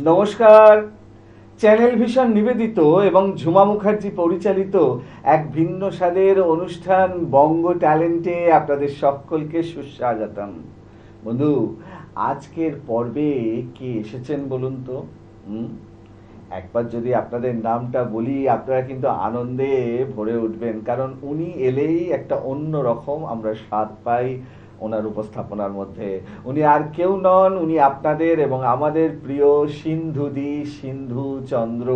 নমস্কার। Channel vision নিবেদিত এবং ঝুমা মুখার্জি পরিচালিত এক ভিন্ন স্বাদের অনুষ্ঠান বঙ্গ ট্যালেন্টে আপনাদের সকলকে সুস্বাগতম। বন্ধু, আজকের পর্বে কে এসেছেন বলুন তো? একবার যদি আপনাদের নামটা বলি আপনারা কিন্তু আনন্দে ভরে উঠবেন, কারণ উনি এলেই একটা অন্য রকম আমরা স্বাদ পাই ওনার উপস্থাপনার মধ্যে। উনি আর কেউ নন, উনি আপনাদের এবং আমাদের প্রিয় সিন্ধুদি, সিন্ধু চন্দ্র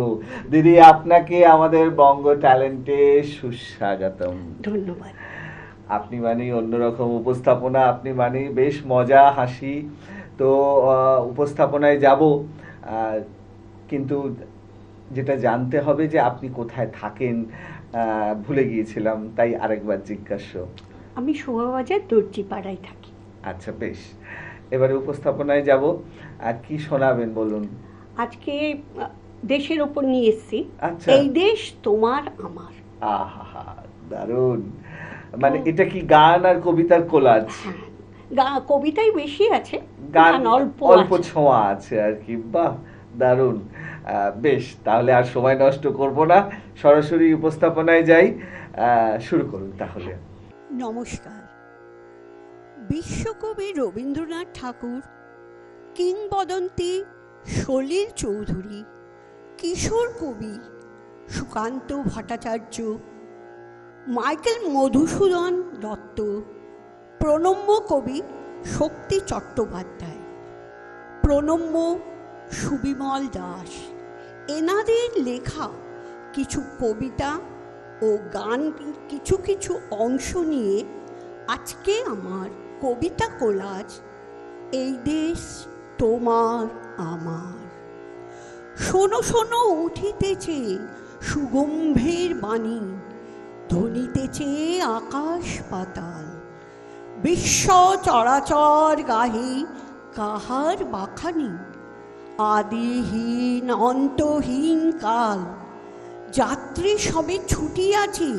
দিদি। আপনাকে আমাদের বঙ্গ ট্যালেন্টে সুস্বাগতম। ধন্যবাদ। আপনি মানে অন্যরকম উপস্থাপনা, আপনি মানে বেশ মজা হাসি। তো উপস্থাপনায় যাব, কিন্তু যেটা জানতে হবে যে আপনি কোথায় থাকেন ভুলে গিয়েছিলাম, তাই আরেকবার জিজ্ঞাসা। আমি শোভাবাজার দর্জিপাড়ায় থাকি। আচ্ছা, বেশ। এবারে উপস্থাপনায় যাব। আর কি শোনাবেন বলুন? আজকে দেশের ওপর নিয়ে এসেছি। আচ্ছা। এই দেশ তোমার আমার। আহা, দারুণ। মানে এটা কি গান আর কবিতার কোলাজ? হ্যাঁ, কবিতাই বেশি আছে, গান গান অল্প অল্প আছে। ছোঁয়া আছে আর কি। বাহ, দারুণ। বেশ, তাহলে আর সময় নষ্ট করব না, সরাসরি উপস্থাপনায় যাই। শুরু করুন তাহলে। নমস্কার। বিশ্বকবি রবীন্দ্রনাথ ঠাকুর, কিংবদন্তি সলিল চৌধুরী, কিশোর কবি সুকান্ত ভট্টাচার্য, মাইকেল মধুসূদন দত্ত, প্রণম্য কবি শক্তি চট্টোপাধ্যায়, প্রণম্য সুবিমল দাস, এনাদের লেখা কিছু কবিতা ও গান কিছু কিছু অংশ নিয়ে আজকে আমার কবিতা কোলাজ এই দেশ তোমার আমার। শোনো শোনো উঠিতেছে সুগম্ভীর বাণী, ধ্বনিতেছে আকাশ পাতাল, বিশ্ব চরাচর গাহে কাহার বাখানি, আদিহীন অন্তহীন কাল, যাত্রী সবে ছুটিয়াছে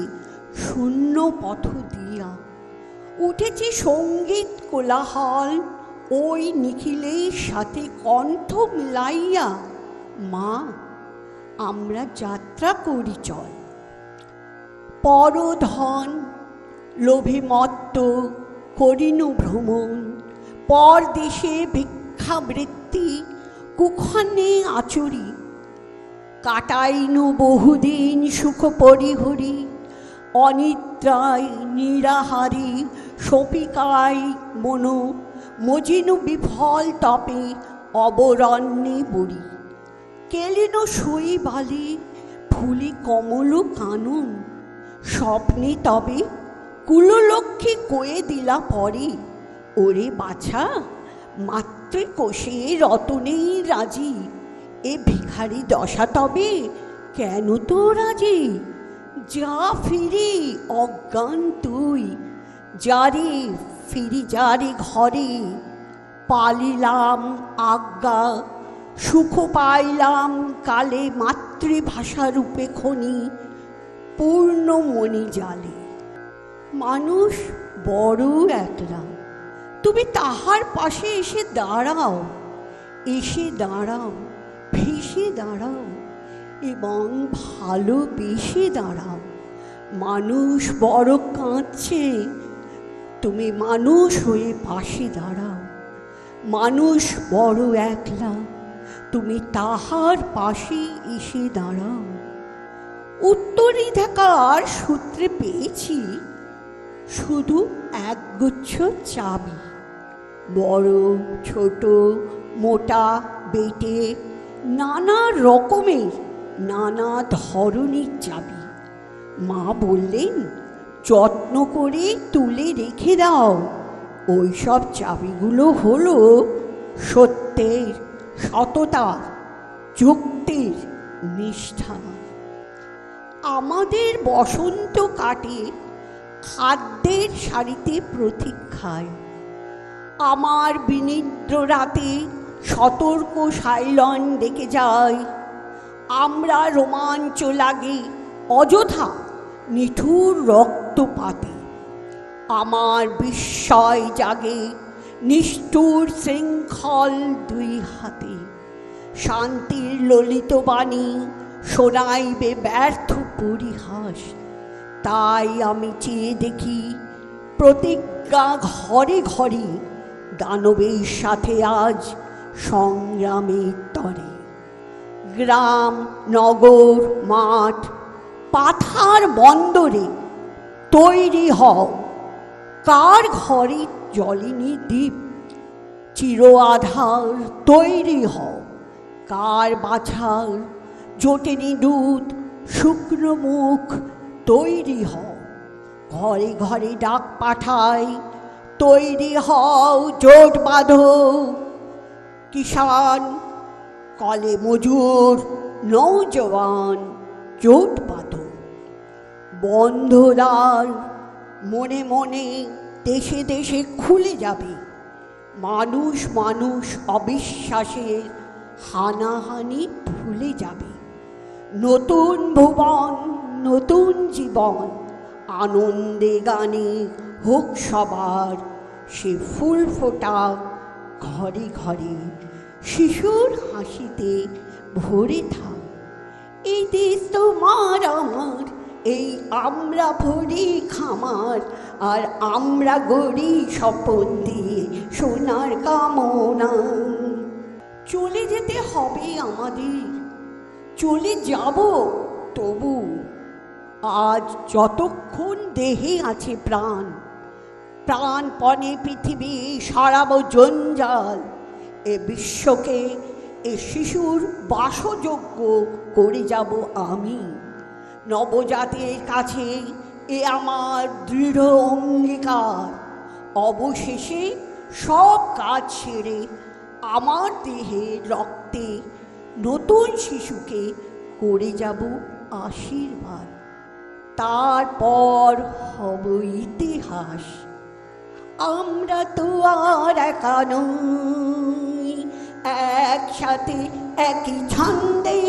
শূন্য পথ দিয়া, উঠেছে সঙ্গীত কোলাহল ওই নিখিলের সাথে কণ্ঠ মিলাইয়া, মা আমরা যাত্রা করি চল। পরধন লোভিমত্ত করিনু ভ্রমণ, পরদেশে ভিক্ষাবৃত্তি কুক্ষণে আচরি, কাটাইনু বহুদিন সুখ পরিহরি, অনিদ্রায় নিরাহারি শপিকায় মনো, মজিনু বিফল তপে অবরণ্যে বড়ি, কেলিনু সুই বালি ফুলি কমল কানন, স্বপ্নে তবে কুললক্ষ্মী কয়ে দিলা পরে, ওরে বাছা মাতৃকোষে রতনেই রাজি, এ ভিখারি দশা তবে কেন তো রাজি, যা ফিরি অজ্ঞান তুই, যারে ফিরি যারে ঘরে, পালিলাম আজ্ঞা সুখ পাইলাম কালে, মাতৃভাষারূপে খনি পূর্ণ মনি জালে। মানুষ বড় একলা, তুমি তাহার পাশে এসে দাঁড়াও, এসে দাঁড়াও, ভেসে দাঁড়াও এবং ভালোবেসে দাঁড়াও। মানুষ বড় কাঁদছে, তুমি মানুষ হয়ে পাশে দাঁড়াও। মানুষ বড় একলা, তুমি তাহার পাশে এসে দাঁড়াও। উত্তরাধিকার সূত্রে পেয়েছি শুধু একগুচ্ছ চাবি, বড় ছোট মোটা বেটে নানা রকমের নানা ধরনের চাবি। মা বললেন যত্ন করে তুলে রেখে দাও, ওই সব চাবিগুলো হলো সত্যের, সততার, যুক্তির, নিষ্ঠা। আমাদের বসন্ত কাটে খাদ্যের সারিতে প্রতীক্ষায়, আমার বিনিদ্র রাতে সতর্ক সাইলন ডেকে যায়, আমরা রোমাঞ্চ লাগে অযথা নিঠুর রক্তপাতে, আমার বিস্ময় জাগে নিষ্ঠুর শৃঙ্খল দুই হাতে, শান্তির ললিত বাণী শোনাইবে ব্যর্থ পরিহাস। তাই আমি চেয়ে দেখি প্রতিজ্ঞা ঘরে ঘরে, দানবের সাথে আজ সংগ্রামের তরে। গ্রাম, নগর, মাঠ, পাথার বন্দরে তৈরি হও, কার ঘরে জ্বলেনি দ্বীপ? চির আধার তৈরি হও, কার বাছার জোটেনি দুধ? শুকনো মুখ তৈরি হও, ঘরে ঘরে ডাক পাঠাই, তৈরি হও, জোট বাঁধো। কিষান, কলে মজুর, নৌজওয়ান, জোট বাঁধো। বন্ধুরার মনে মনে দেশে দেশে খুলে যাবে, মানুষ মানুষ অবিশ্বাসের হানাহানি ভুলে যাবে। নতুন ভুবন, নতুন জীবন, আনন্দে গানে হোক সবার। সে ফুল ফোটা ঘরে ঘরে, শিশুর হাসিতে ভরে থাক। এই দেশ তোমার আমার, এই আমরা ভরি খামার, আর আমরা গড়ি স্বপন দিয়ে সোনার কামনা। চলে যেতে হবে আমাদের, চলে যাব তবু, আজ যতক্ষণ দেহে আছে প্রাণ। প্রাণপণে পৃথিবী সারাবো জঞ্জাল, এ বিশ্বকে এ শিশুর বাসযোগ্য করে যাব আমি। নবজাতের কাছে এ আমার দৃঢ় অঙ্গীকার। অবশেষে সব কাজ সেরে আমার দেহে রক্তে নতুন শিশুকে করে যাব আশীর্বাদ। তারপর হব ইতিহাস। আমরা তো আর একা নই, একসাথে একই ছন্দে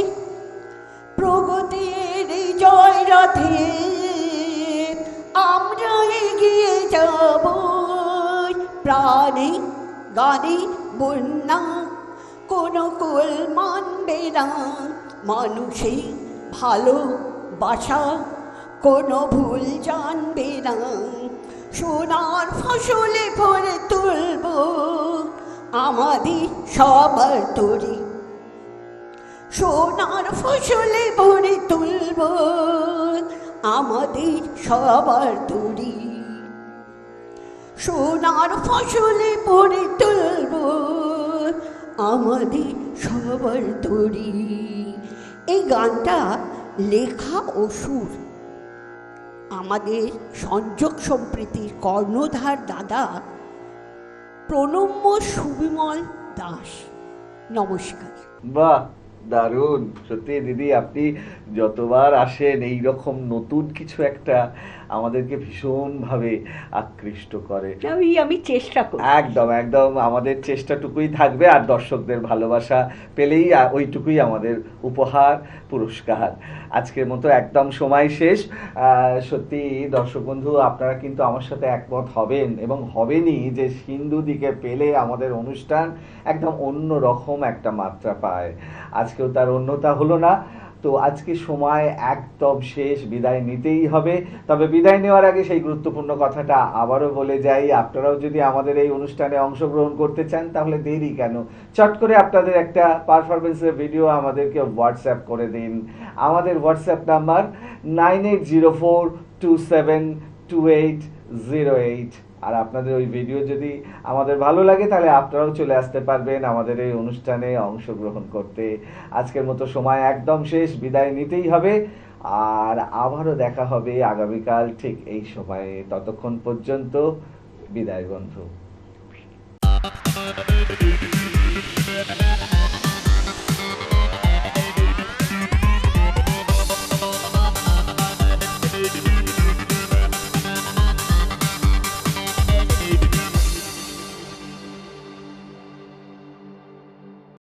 প্রগতির জয় রথে আমরা এগিয়ে যাব। প্রাণে গানে বন্যা কোনো কুল মানবে না, মানুষে ভালোবাসা কোনো ভুল জানবে না। সোনার ফসলে ভরে তুলব আমাদের সবার তরি, সোনার ফসলে ভরে তুলব আমাদের সবার তরি। সোনার ফসলে ভরে তুলব আমাদের সবার তরি। এই গানটা লেখা ও সুর আমাদের সংযোগ সম্প্রীতির কর্ণধার দাদা প্রণম্য সুবিমল দাস। নমস্কার। বাহ, দারুণ! সত্যি দিদি, আপনি যতবার আসেন এই রকম নতুন কিছু একটা আমাদেরকে ভীষণভাবে আকৃষ্ট করে। আমি চেষ্টা করি। একদম একদম, আমাদের চেষ্টাটুকুই থাকবে, আর দর্শকদের ভালোবাসা পেলেই ওইটুকুই আমাদের উপহার, পুরস্কার। আজকের মতো একদম সময় শেষ। সত্যি দর্শক বন্ধু, আপনারা কিন্তু আমার সাথে একমত হবেন এবং হবেনই যে সিন্ধু দিকে পেলে আমাদের অনুষ্ঠান একদম অন্য রকম একটা মাত্রা পায়। আজকেও তার অন্যতা হলো না। তো আজকে সময় একদম শেষ, বিদায় নিতেই হবে। তবে বিদায় নেওয়ার আগে সেই গুরুত্বপূর্ণ কথাটা আবারও বলে যাই, আপনারাও যদি আমাদের এই অনুষ্ঠানে অংশগ্রহণ করতে চান তাহলে দেরি কেন, চট করে আপনাদের একটা পারফরমেন্সের ভিডিও আমাদেরকে হোয়াটসঅ্যাপ করে দিন। আমাদের হোয়াটসঅ্যাপ নাম্বার 9804272808। আর আপনাদের ওই ভিডিও যদি আমাদের ভালো লাগে তাহলে আপনারাও চলে আসতে পারবেন আমাদের এই অনুষ্ঠানে অংশগ্রহণ করতে। আজকের মতো সময় একদম শেষ, বিদায় নিতেই হবে। আর আবারও দেখা হবে আগামীকাল ঠিক এই সময়ে। ততক্ষণ পর্যন্ত বিদায় বন্ধু।